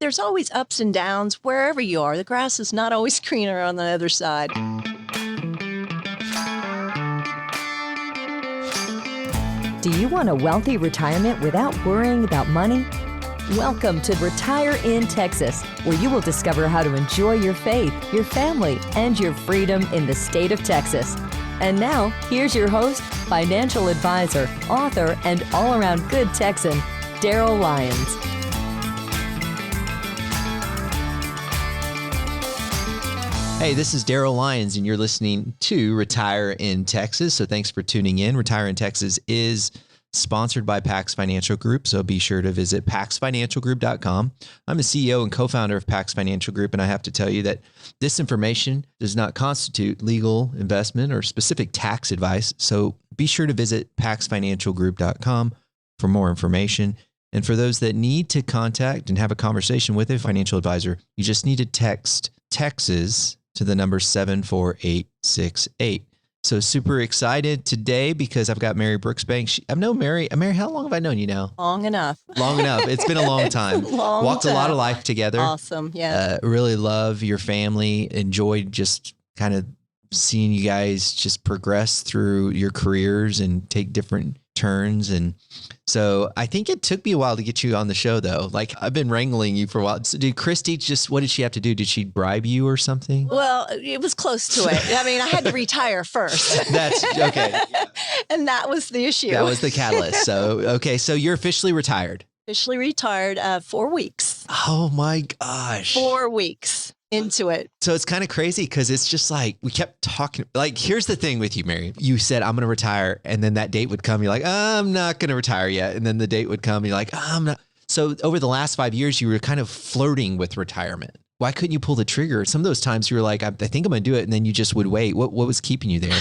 There's always ups and downs wherever you are. The grass is not always greener on the other side. Do you want a wealthy retirement without worrying about money? Welcome to Retire in Texas, where you will discover how to enjoy your faith, your family, and your freedom in the state of Texas. And now, here's your host, financial advisor, author, and all-around good Texan, Daryl Lyons. Hey, this is Daryl Lyons, and you're listening to Retire in Texas. So thanks for tuning in. Retire in Texas is sponsored by Pax Financial Group, so be sure to visit paxfinancialgroup.com. I'm the CEO and co-founder of Pax Financial Group, and I have to tell you that this information does not constitute legal, investment, or specific tax advice. So be sure to visit paxfinancialgroup.com for more information. And for those that need to contact and have a conversation with a financial advisor, you just need to text Texas to the number 74868. So super excited today because I've got Mary Brooksbank. I've known Mary. Mary, how long have I known you now? Long enough. Long enough. It's been a long time. Walked a lot of life together. Awesome. Yeah. Really love your family. Enjoyed just kind of seeing you guys just progress through your careers and take different turns. And so I think it took me a while to get you on the show, though. Like, I've been wrangling you for a while. So did Christy what did she have to do? Did she bribe you or something? Well, it was close to it. I mean, I had to retire first. That's okay. And that was the issue. That was the catalyst. So, okay. So you're officially retired. Officially retired 4 weeks. Oh my gosh. 4 weeks into it. So it's kind of crazy because it's just like we kept talking. Like, here's the thing with you, Mary. You said, I'm going to retire. And then that date would come. You're like, I'm not going to retire yet. And then the date would come. And you're like, I'm not. So over the last 5 years, you were kind of flirting with retirement. Why couldn't you pull the trigger? Some of those times you were like, I think I'm going to do it. And then you just would wait. What was keeping you there?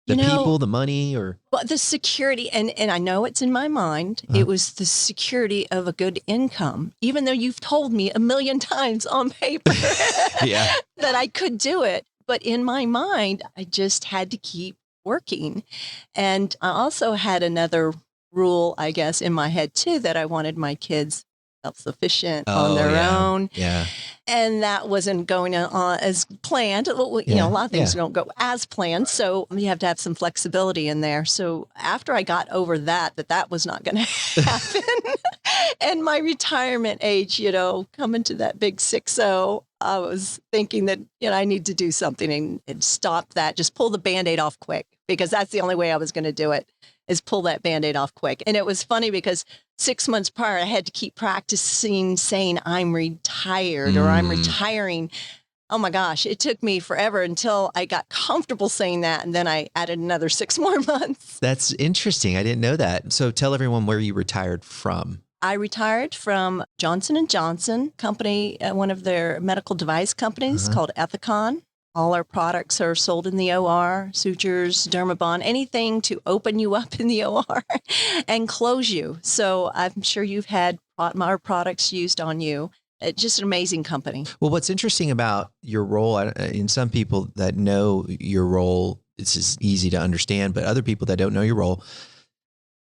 The people, the money, or? Well, the security, and I know it's in my mind, It was the security of a good income, even though you've told me a million times on paper that I could do it. But in my mind, I just had to keep working. And I also had another rule, I guess, in my head too, that I wanted my kids self-sufficient on their own. Yeah. And that wasn't going on as planned. Well, you know, a lot of things don't go as planned. So you have to have some flexibility in there. So after I got over that was not going to happen. And my retirement age, coming to that big 60, I was thinking that, I need to do something and stop that. Just pull the Band-Aid off quick, because that's the only way I was going to do it, is pull that Band-Aid off quick. And it was funny because 6 months prior, I had to keep practicing saying I'm retired or I'm retiring. Oh my gosh, it took me forever until I got comfortable saying that. And then I added another 6 more months. That's interesting. I didn't know that. So tell everyone where you retired from. I retired from Johnson & Johnson company, one of their medical device companies called Ethicon. All our products are sold in the OR, sutures, Dermabond, anything to open you up in the OR and close you. So I'm sure you've had our products used on you. It's just an amazing company. Well, what's interesting about your role, and some people that know your role, it's just easy to understand, but other people that don't know your role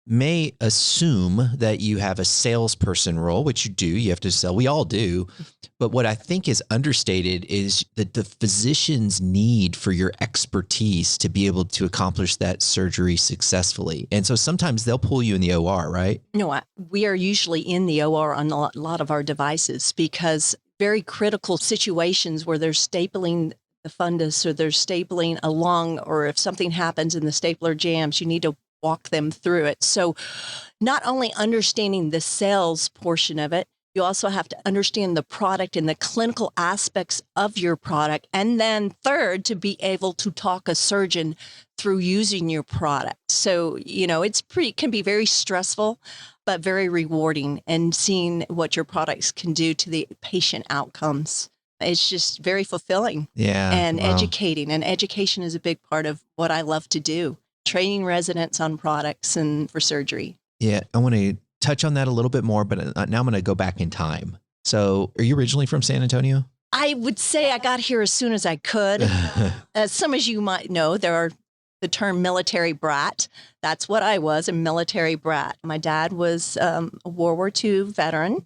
may assume that you have a salesperson role, which you do. You have to sell. We all do. But what I think is understated is that the physician's need for your expertise to be able to accomplish that surgery successfully. And so sometimes they'll pull you in the OR, right? No, we are usually in the OR on a lot of our devices, because very critical situations where they're stapling the fundus or they're stapling a lung, or if something happens and the stapler jams, you need to walk them through it. So not only understanding the sales portion of it, you also have to understand the product and the clinical aspects of your product. And then third, to be able to talk a surgeon through using your product. So, can be very stressful, but very rewarding, and seeing what your products can do to the patient outcomes. It's just very fulfilling and educating. And education is a big part of what I love to do. Training residents on products and for surgery. Yeah, I want to touch on that a little bit more, but now I'm going to go back in time. So are you originally from San Antonio? I would say I got here as soon as I could. Some as you might know, there are the term military brat. That's what I was, a military brat. My dad was a World War II veteran.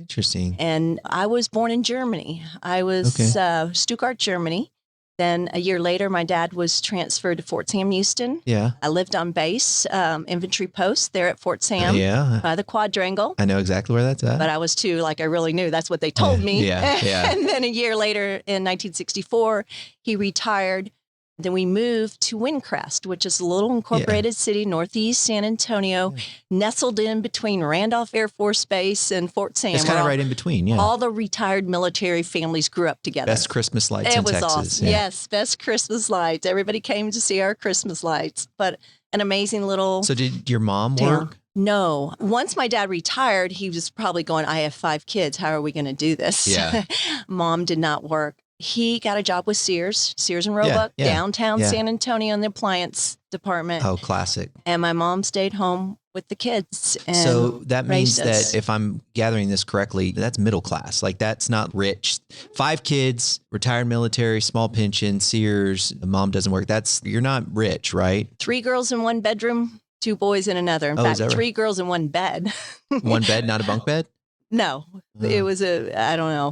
Interesting. And I was born in Germany. I was Stuttgart, Germany. Then a year later, my dad was transferred to Fort Sam Houston. Yeah. I lived on base, infantry post there at Fort Sam by the quadrangle. I know exactly where that's at. But I was too, like I really knew. That's what they told me. Yeah. And then a year later in 1964, he retired. Then we moved to Windcrest, which is a little incorporated city, northeast San Antonio, nestled in between Randolph Air Force Base and Fort Sam. It's kind of right in between, All the retired military families grew up together. Best Christmas lights in Texas. It was awesome. Yes, best Christmas lights. Everybody came to see our Christmas lights. But an amazing little So did your mom town. work? No. Once my dad retired, he was probably going, I have 5 kids. How are we going to do this? Yeah. Mom did not work. He got a job with Sears and Roebuck, downtown San Antonio in the appliance department. Oh, classic. And my mom stayed home with the kids. And so that means us. that if I'm gathering this correctly, that's middle class. Like that's not rich. 5 kids, retired military, small pension, Sears, mom doesn't work. You're not rich, right? 3 girls in one bedroom, 2 boys in another. In fact, 3 girls in one bed. One bed, not a bunk bed? No, it was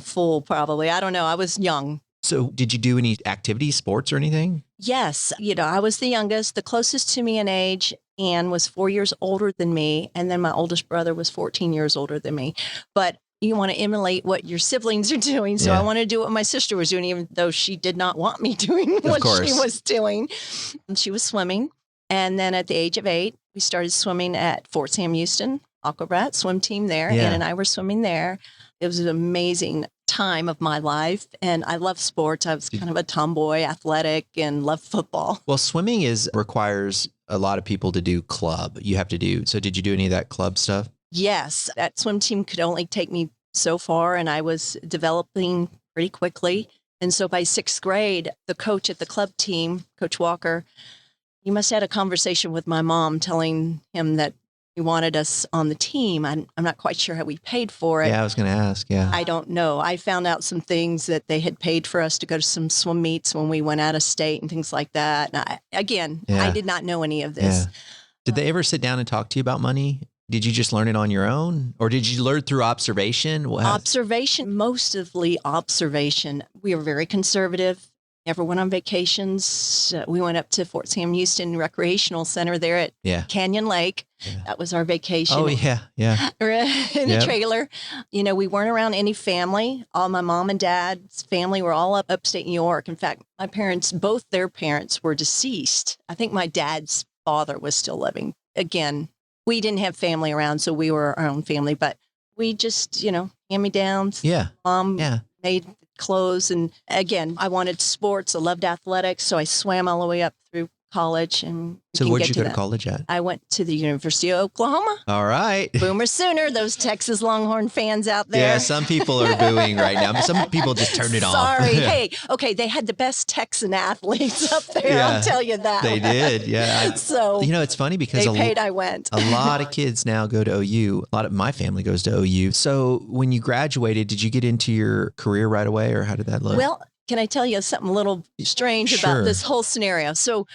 full probably. I don't know. I was young. So did you do any activities, sports or anything? Yes. I was the youngest. The closest to me in age, Ann, was 4 years older than me. And then my oldest brother was 14 years older than me. But you want to emulate what your siblings are doing. So I wanted to do what my sister was doing, even though she did not want me doing what she was doing. She was swimming. And then at the age of 8, we started swimming at Fort Sam Houston. Aquabrat swim team there. Ann and I were swimming there. It was an amazing time of my life. And I love sports. I was kind of a tomboy, athletic, and loved football. Well, swimming requires a lot of people to do club. So did you do any of that club stuff? Yes. That swim team could only take me so far. And I was developing pretty quickly. And so by 6th grade, the coach at the club team, Coach Walker, he must have had a conversation with my mom telling him that he wanted us on the team. I'm not quite sure how we paid for it. Yeah, I was going to ask. Yeah. I don't know. I found out some things that they had paid for us to go to some swim meets when we went out of state and things like that. And I did not know any of this. Yeah. Did they ever sit down and talk to you about money? Did you just learn it on your own, or did you learn through observation? Observation, mostly observation. We were very conservative. Never went on vacations. We went up to Fort Sam Houston Recreational Center there at Canyon Lake. Yeah. That was our vacation. Oh, yeah. In the trailer. We weren't around any family. All my mom and dad's family were all upstate New York. In fact, my parents, both their parents were deceased. I think my dad's father was still living. Again, we didn't have family around, so we were our own family. But we just, hand-me-downs. Yeah. Mom made clothes. And again, I wanted sports. I loved athletics. So I swam all the way up through college. And so where'd you go to college at? I went to the University of Oklahoma. All right. Boomer Sooner, those Texas Longhorn fans out there. Yeah, some people are booing right now. Some people just turned it off. Sorry. Hey, okay, they had the best Texan athletes up there. I'll tell you that. They did. Yeah. So it's funny because I went. A lot of kids now go to OU. A lot of my family goes to OU. So when you graduated, did you get into your career right away, or how did that look? Well, can I tell you something a little strange about this whole scenario? So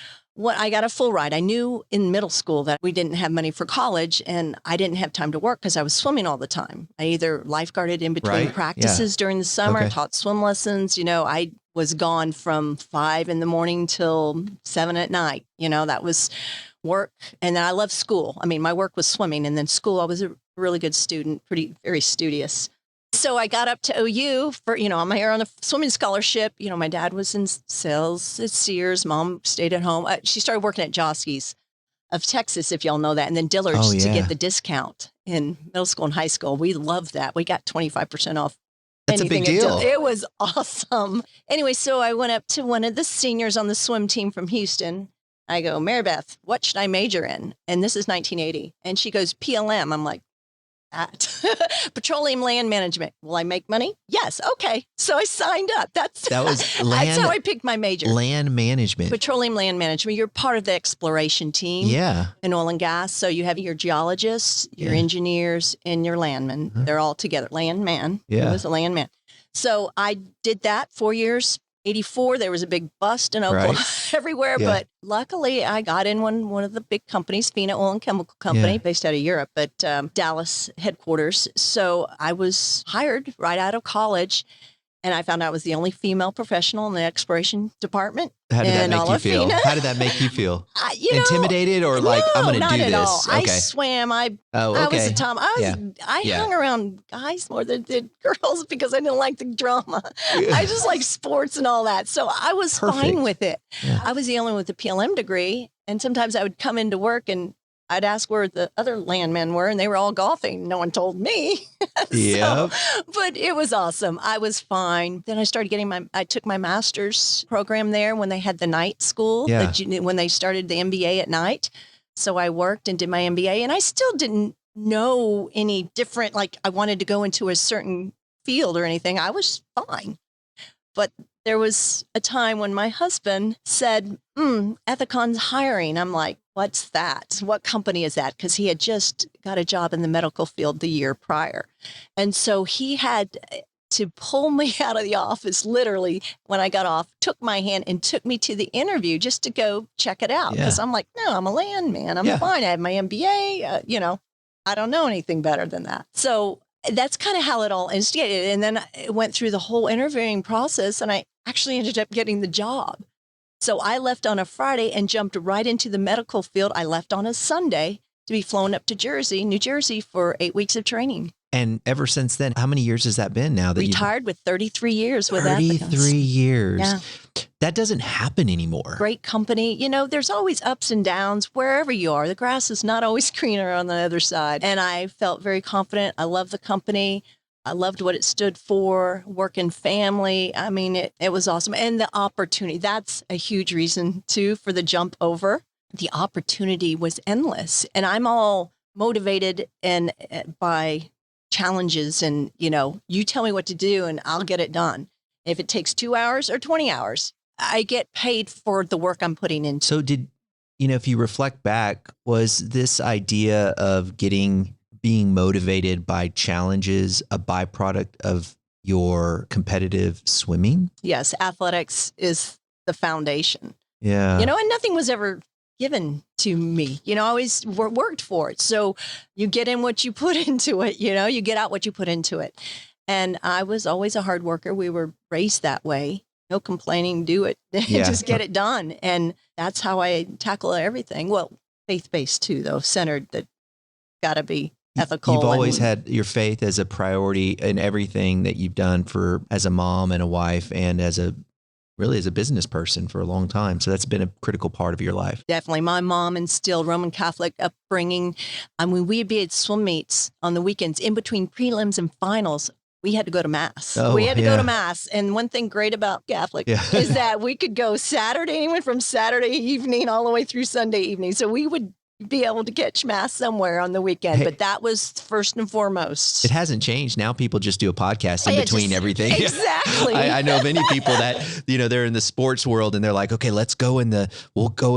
I got a full ride. I knew in middle school that we didn't have money for college, and I didn't have time to work because I was swimming all the time. I either lifeguarded in between practices during the summer, taught swim lessons. I was gone from 5 a.m. till 7 p.m. That was work. And then I loved school. I mean, my work was swimming, and then school, I was a really good student, very studious. So I got up to OU for, I'm here on a swimming scholarship. My dad was in sales at Sears. Mom stayed at home. She started working at Joske's of Texas, if y'all know that. And then Dillard's to get the discount in middle school and high school. We loved that. We got 25% off. That's a big deal. It was awesome. Anyway, so I went up to one of the seniors on the swim team from Houston. I go, Mary Beth, what should I major in? And this is 1980. And she goes, PLM. I'm like, Petroleum Land Management. Will I make money? Yes. Okay. So I signed up. That's how I picked my major. Land management. Petroleum Land Management. You're part of the exploration team. Yeah. In oil and gas. So you have your geologists, your engineers, and your landmen. They're all together. Landman. Yeah. He was a landman. So I did that 4 years. '84, there was a big bust in Oklahoma everywhere. Yeah. But luckily, I got in one of the big companies, Fina Oil and Chemical Company, based out of Europe, but Dallas headquarters. So I was hired right out of college. And I found out I was the only female professional in the exploration department. How did that in make all you of feel? Fina. How did that make you feel? You know, Intimidated or like, I'm going to not do at this? all. Okay. I swam. I Oh, okay. was a Tom. I hung around guys more than did girls because I didn't like the drama. I just like sports and all that. So I was fine with it. Yeah. I was the only one with a PLM degree. And sometimes I would come into work and I'd ask where the other landmen were, and they were all golfing. No one told me. Yep. But it was awesome. I was fine. Then I started I took my master's program there when they had the night school, when they started the MBA at night. So I worked and did my MBA, and I still didn't know any different, like I wanted to go into a certain field or anything. I was fine. But there was a time when my husband said, Ethicon's hiring. I'm like, what's that? What company is that? Because he had just got a job in the medical field the year prior. And so he had to pull me out of the office, literally, when I got off, took my hand and took me to the interview just to go check it out. Because I'm like, no, I'm a landman. I'm fine. I have my MBA. I don't know anything better than that. So that's kind of how it all instigated. And then I went through the whole interviewing process, and I actually ended up getting the job. So I left on a Friday and jumped right into the medical field. I left on a Sunday to be flown up to New Jersey for 8 weeks of training. And ever since then, how many years has that been now? That Retired with 33 years with 33 years. Yeah. That doesn't happen anymore. Great company. There's always ups and downs wherever you are. The grass is not always greener on the other side. And I felt very confident. I love the company. I loved what it stood for, work and family. I mean, it was awesome. And the opportunity, that's a huge reason too for the jump over. The opportunity was endless. And I'm all motivated and by challenges and, you tell me what to do and I'll get it done. If it takes 2 hours or 20 hours, I get paid for the work I'm putting into. So if you reflect back, was this idea of being motivated by challenges a byproduct of your competitive swimming? Yes, athletics is the foundation. Yeah. And nothing was ever given to me. I always worked for it. So you get in what you put into it, you get out what you put into it. And I was always a hard worker. We were raised that way. No complaining, do it, just get it done. And that's how I tackle everything. Well, faith-based too, though, centered, that got to be ethical. You've always had your faith as a priority in everything that you've done as a mom and a wife and as a business person for a long time. So that's been a critical part of your life. Definitely. My mom instilled Roman Catholic upbringing. I mean, we'd be at swim meets on the weekends in between prelims and finals. We had to go to mass. We had to go to mass. And one thing great about Catholic is that we could go Saturday, anyone from Saturday evening all the way through Sunday evening. So we would be able to catch mass somewhere on the weekend. But that was first and foremost. It hasn't changed. Now people just do a podcast in between everything. Exactly. I know many people that, they're in the sports world and they're like, okay, we'll go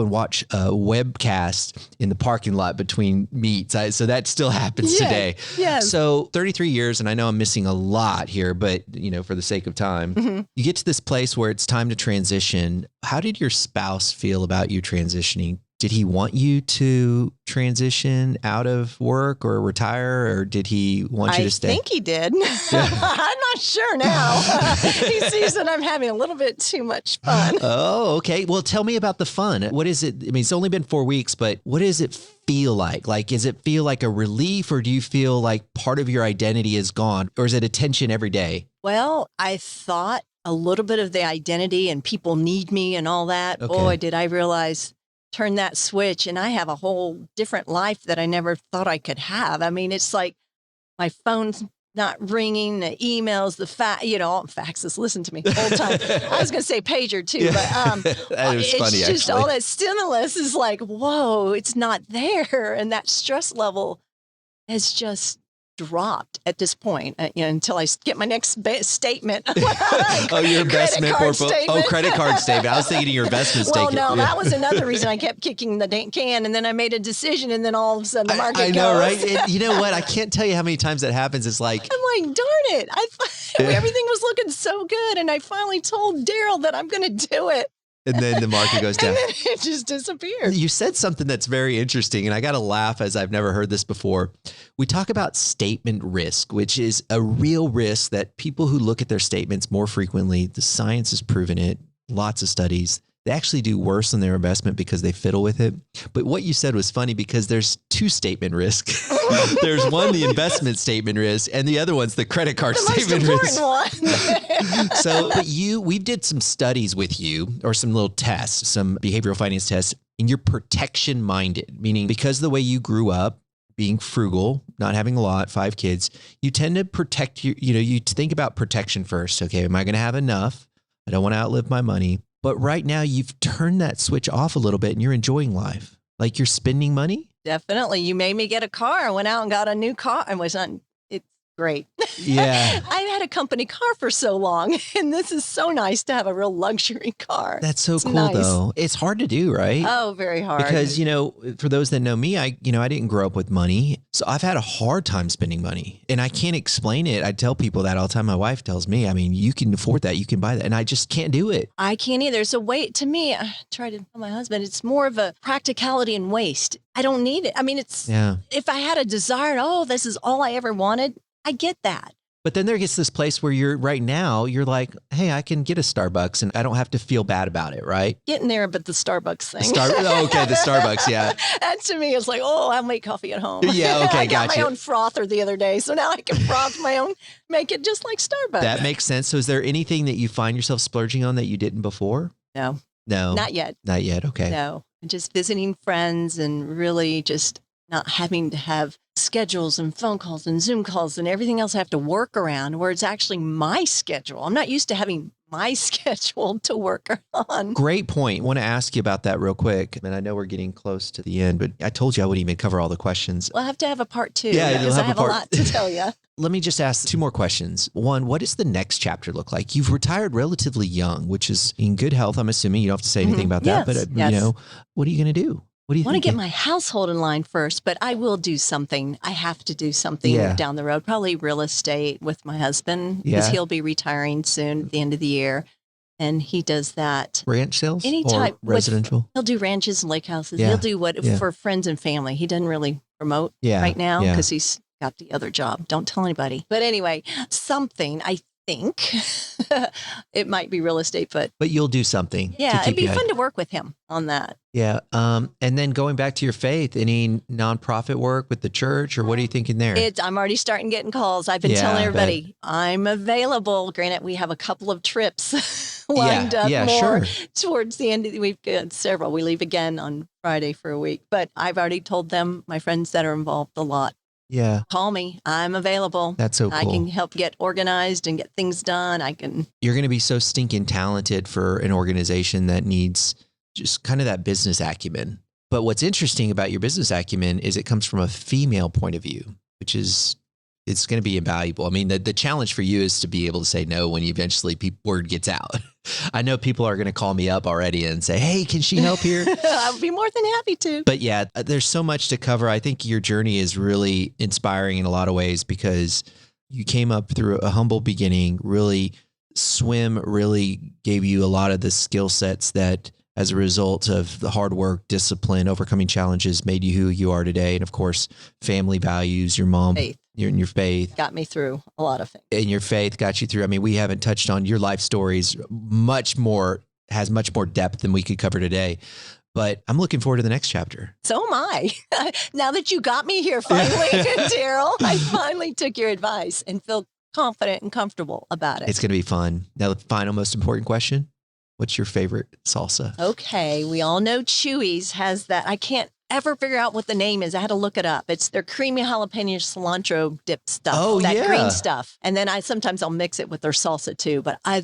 and watch a webcast in the parking lot between meets. So that still happens today. Yes. So 33 years, and I know I'm missing a lot here, but for the sake of time, you get to this place where it's time to transition. How did your spouse feel about you transitioning? Did he want you to transition out of work or retire, or did he want you to stay? I think he did. I'm not sure now. He sees that I'm having a little bit too much fun. Oh, okay. Well, tell me about the fun. What is it? I mean, it's only been 4 weeks, but what does it feel like? Like, does it feel like a relief, or do you feel like part of your identity is gone, or is it a tension every day? Well, I thought a little bit of the identity and people need me and all that. Okay. Boy, did I realize, turn that switch and I have a whole different life that I never thought I could have. I mean, it's like my phone's not ringing, the emails, faxes, listen to me the whole time. I was going to say pager too, but that is funny, it's just actually. all that stimulus is like, whoa, it's not there. And that stress level has just dropped at this point, until I get my next statement. Oh, your investment portfolio. Oh, credit card statement. I was thinking of your investment statement. Well, no, that was another reason I kept kicking the can, and then I made a decision, and then all of a sudden the market I know, goes. right? And you know what? I can't tell you how many times that happens. It's like, I'm like, darn it. Everything was looking so good, and I finally told Daryl that I'm going to do it. and then the market goes down. And then it just disappeared. You said something that's very interesting, and I got to laugh as I've never heard this before. We talk about statement risk, which is a real risk that people who look at their statements more frequently, the science has proven it, lots of studies, they actually do worse in their investment because they fiddle with it. But what you said was funny because there's two statement risk. There's one, the investment statement risk, and the other one's the credit card statement risk. One. So, but we did some studies with you, or some little tests, some behavioral finance tests, and you're protection minded, meaning because of the way you grew up, being frugal, not having a lot, 5 kids, you tend to protect you think about protection first. Okay, am I going to have enough? I don't want to outlive my money. But right now you've turned that switch off a little bit and you're enjoying life. Like you're spending money. Definitely. You made me get a car. I went out and got a new car. It's great. Yeah. I've had a company car for so long, and this is so nice to have a real luxury car. That's so cool nice. though. It's hard to do, right? Oh, very hard. Because, for those that know me, I didn't grow up with money. So I've had a hard time spending money and I can't explain it. I tell people that all the time. My wife tells me, you can afford that. You can buy that. And I just can't do it. I can't either. So to me, I try to tell my husband, it's more of a practicality and waste. I don't need it. If I had a desire, this is all I ever wanted, I get that. But then there gets this place where you're like, hey, I can get a Starbucks and I don't have to feel bad about it, right? Getting there, but the Starbucks thing. The Starbucks, yeah. That to me is like, I'll make coffee at home. Yeah, okay, I got gotcha. my own frother the other day, so now I can froth my own, make it just like Starbucks. That makes sense. So is there anything that you find yourself splurging on that you didn't before? No. Not yet. Okay. No, just visiting friends and really just not having to have schedules and phone calls and Zoom calls and everything else I have to work around, where it's actually my schedule. I'm not used to having my schedule to work on. Great point. I want to ask you about that real quick. And I know we're getting close to the end, but I told you I wouldn't even cover all the questions. We'll have to have a part 2. Yeah, because I have a lot to tell you. Let me just ask 2 more questions. One, what does the next chapter look like? You've retired relatively young, which is in good health. I'm assuming you don't have to say anything about that, but yes. What are you going to do? What do you I want to get my household in line first, but I will do something. I have to do something down the road, probably real estate with my husband, because he'll be retiring soon at the end of the year. And he does that. Ranch sales? Any or type. residential? He'll do ranches and lake houses. Yeah. He'll do what for friends and family. He doesn't really promote right now because he's got the other job. Don't tell anybody. But anyway, something, I think it might be real estate, but you'll do something. Yeah, it'd be fun to work with him on that. Yeah. And then going back to your faith, any nonprofit work with the church, or what are you thinking there? I'm already starting getting calls. I've been telling everybody I'm available. Granted, we have a couple of trips lined up towards the end. We've got several. We leave again on Friday for a week, but I've already told them, my friends that are involved, a lot. Yeah. Call me. I'm available. That's so cool. I can help get organized and get things done. You're going to be so stinking talented for an organization that needs just kind of that business acumen. But what's interesting about your business acumen is it comes from a female point of view, which is, it's going to be invaluable. The challenge for you is to be able to say no when eventually word gets out. I know people are going to call me up already and say, hey, can she help here? I'll be more than happy to. But yeah, there's so much to cover. I think your journey is really inspiring in a lot of ways because you came up through a humble beginning. Really, swim really gave you a lot of the skill sets that, as a result of the hard work, discipline, overcoming challenges, made you who you are today. And of course, family values, your mom, your faith. Got me through a lot of things. And your faith got you through. We haven't touched on your life stories has much more depth than we could cover today. But I'm looking forward to the next chapter. So am I. Now that you got me here finally, Daryl, I finally took your advice and feel confident and comfortable about it. It's going to be fun. Now, the final, most important question. What's your favorite salsa? Okay. We all know Chewy's has that. I can't ever figure out what the name is. I had to look it up. It's their creamy jalapeno cilantro dip stuff. Oh, that green stuff. And then sometimes I'll mix it with their salsa too, but I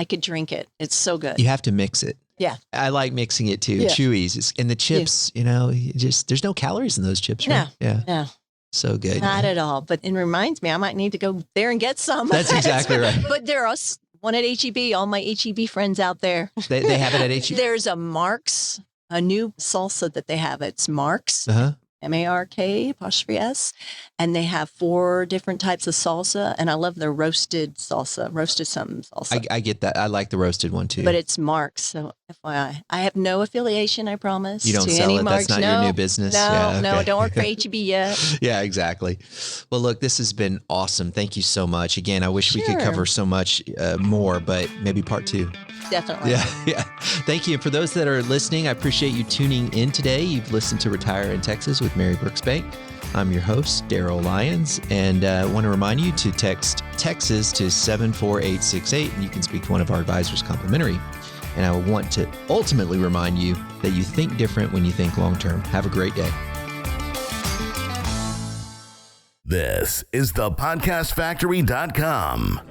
could drink it. It's so good. You have to mix it. Yeah. I like mixing it too. Yeah. Chewy's. And the chips, there's no calories in those chips, right? No. So good. Not at all. But it reminds me, I might need to go there and get some. That's exactly right. But there are one at HEB, all my HEB friends out there. They have it at HEB? There's a Mark's, a new salsa that they have. It's Mark's. Uh-huh. MARK''S, and they have 4 different types of salsa, and I love their roasted salsa, roasted something salsa. I get that. I like the roasted one too. But it's Mark's, so FYI. I have no affiliation, I promise. You don't to sell any it? Mark's. That's not your new business? No, Yeah, no, okay. don't work for HEB yet. Yeah, exactly. Well, look, this has been awesome. Thank you so much. Again, I wish we could Sure. cover so much more, but maybe part 2. Definitely. Yeah. Thank you. And for those that are listening, I appreciate you tuning in today. You've listened to Retire in Texas with Mary Brooksbank. I'm your host, Daryl Lyons, and I want to remind you to text Texas to 74868, and you can speak to one of our advisors complimentary. And I want to ultimately remind you that you think different when you think long-term. Have a great day. This is thepodcastfactory.com.